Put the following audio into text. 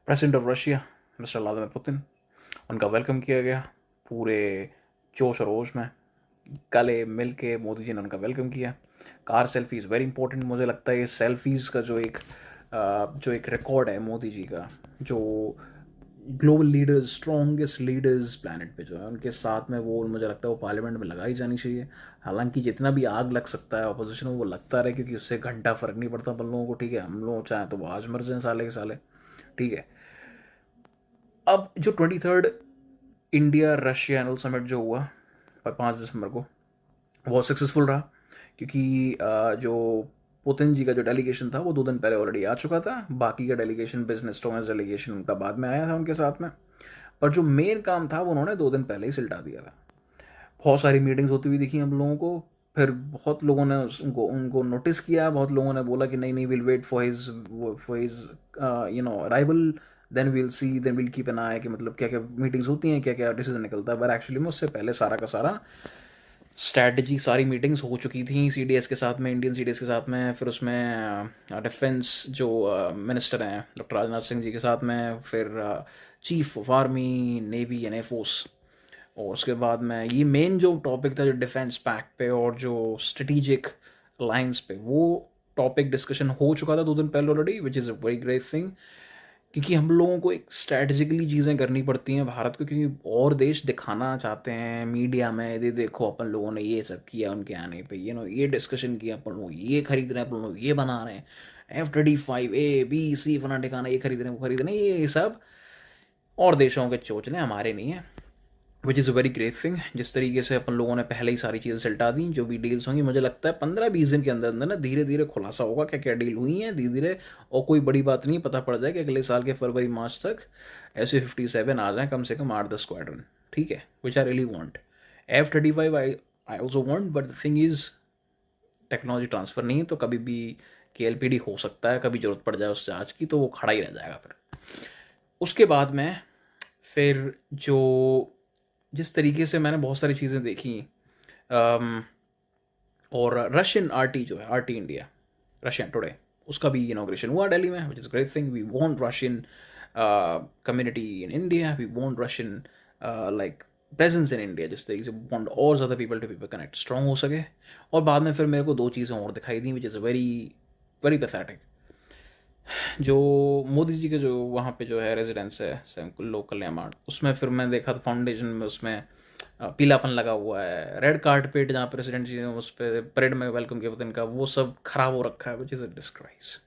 President of Russia mister Vladimir Putin, उनका welcome किया गया पूरे जोश और होश में। गले मिल के मोदी जी ने उनका वेलकम किया। Car selfie is very important. मुझे लगता है ये सेल्फीज़ का जो एक रिकॉर्ड है मोदी जी का, जो global leaders, strongest leaders planet पे जो है उनके साथ में, वो मुझे लगता है वो पार्लियामेंट में लगाई जानी चाहिए। हालांकि जितना भी आग लग सकता है अपोजिशन में, वो लगता रहे, क्योंकि उससे घंटा फर्क नहीं पड़ता अपन लोगों को। ठीक है, हम लोग चाहें तो वो आज मर जाए साले के साले। ठीक है, अब जो 23rd India Russia annual summit जो हुआ 5 दिसंबर को, बहुत सक्सेसफुल रहा। क्योंकि जो पुतिन जी का जो डेलीगेशन था वो 2 दिन पहले ऑलरेडी आ चुका था। बाकी का डेलीगेशन, बिजनेस टोमेंस डेलीगेशन, उनका बाद में आया था उनके साथ में। पर जो मेन काम था वो उन्होंने 2 दिन पहले ही सिलटा दिया था। बहुत सारी मीटिंग्स होती हुई दिखी हम लोगों को। फिर बहुत लोगों ने उनको उनको नोटिस किया। बहुत लोगों ने बोला कि नहीं नहीं, will wait for his arrival, then will see, then will keep an eye कि मतलब क्या क्या मीटिंग्स होती हैं, क्या क्या डिसीजन निकलता है। पर एक्चुअली में उससे पहले सारा का सारा स्ट्रैटेजी, सारी मीटिंग्स हो चुकी थी CDS के साथ में, इंडियन CDS के साथ में। फिर उसमें डिफेंस जो मिनिस्टर हैं डॉक्टर राजनाथ सिंह जी के साथ में, फिर chief of army, navy and air force. और उसके बाद में ये मेन जो टॉपिक था जो डिफेंस पैक्ट पे और जो स्ट्रेटिजिक अलायंस पे, वो टॉपिक डिस्कशन हो चुका था 2 दिन पहले already, which is a very great thing. क्योंकि हम लोगों को एक स्ट्रैटेजिकली चीज़ें करनी पड़ती हैं भारत को, क्योंकि और देश दिखाना चाहते हैं मीडिया में, ये देखो अपन लोगों ने ये सब किया उनके आने पे, ये डिस्कशन किया, अपन लोग ये खरीद रहे हैं, अपन लोग ये बना रहे हैं, F-35A B C फना ठिकाना, ये खरीद रहे हैं, वो खरीद रहे हैं, ये सब और देशों के चोचले, हमारे नहीं है। Which is a very great thing. जिस तरीके से अपन लोगों ने पहले ही सारी चीज़ें सिलटा दी, जो भी डील्स होंगी, मुझे लगता है 15-20 दिन के अंदर अंदर ना धीरे धीरे खुलासा होगा क्या क्या डील हुई है, धीरे धीरे। और कोई बड़ी बात नहीं, पता पड़ जाए कि अगले साल के फरवरी मार्च तक SU-57 आ जाए, कम से कम 8-10 स्क्वाड्रन। ठीक है, which I really want. F-35 I also want, but the thing is technology transfer नहीं है, तो कभी भी KLPD हो सकता है, कभी ज़रूरत पड़ जाए उस जहाज की, तो वो खड़ा ही रह जाएगा। फिर उसके बाद में फिर जो जिस तरीके से मैंने बहुत सारी चीज़ें देखी, और रशियन RT जो है, RT इंडिया, रशियन टुडे, उसका भी इनॉग्रेशन हुआ दिल्ली में, which is great thing. We want Russian community in India, we want Russian like presence in India, जिस तरीके से वांट और ज़्यादा people to people connect strong हो सके। और बाद में फिर मेरे को 2 चीज़ें और दिखाई दी, which is very very pathetic. जो मोदी जी के जो वहाँ पे जो है रेजिडेंस है लोक कल्याण, उसमें फिर मैं देखा तो फाउंडेशन में उसमें पीलापन लगा हुआ है। रेड कार्पेट जहाँ प्रेसिडेंट जी ने उस पर परेड में वेलकम किया पुतिन का, वो सब खराब हो रखा है, विच इज़ अ डिस्ग्रेस।